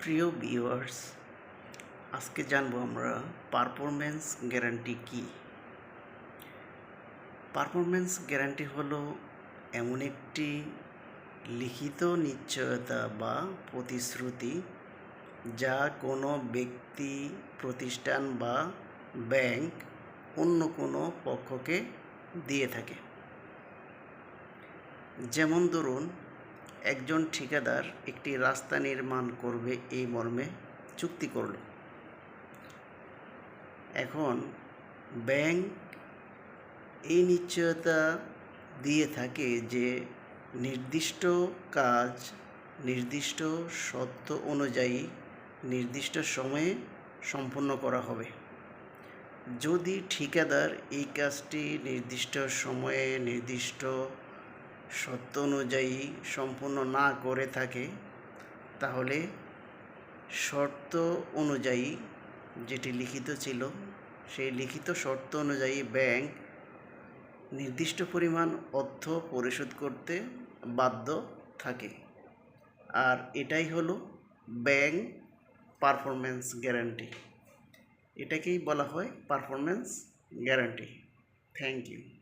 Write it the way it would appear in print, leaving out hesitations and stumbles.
প্রিয় ভিউয়ার্স, আজকে জানবো আমরা পারফরম্যান্স গ্যারান্টি কি। পারফরম্যান্স গ্যারান্টি হলো এমন একটি লিখিত নিশ্চয়তা বা প্রতিশ্রুতি যা কোনো ব্যক্তি, প্রতিষ্ঠান বা ব্যাংক অন্য কোনো পক্ষকে দিয়ে থাকে। যেমন ধরুন, একজন ঠিকাদার একটি রাস্তা নির্মাণ করবে এই মর্মে চুক্তি করল। এখন ব্যাংক এই নিশ্চয়তা দিয়ে থাকে যে নির্দিষ্ট কাজ নির্দিষ্ট শর্ত অনুযায়ী নির্দিষ্ট সময়ে সম্পন্ন করা হবে। যদি ঠিকাদার এই কাজটি নির্দিষ্ট সময়ে নির্দিষ্ট শর্ত অনুযায়ী সম্পূর্ণ না করে থাকে, তাহলে শর্ত অনুযায়ী যেটি লিখিত ছিল সেই লিখিত শর্ত অনুযায়ী ব্যাংক নির্দিষ্ট পরিমাণ অর্থ পরিশোধ করতে বাধ্য থাকে। আর এটাই হলো ব্যাংক পারফরম্যান্স গ্যারান্টি। এটাকেই বলা হয় পারফরম্যান্স গ্যারান্টি। Thank you.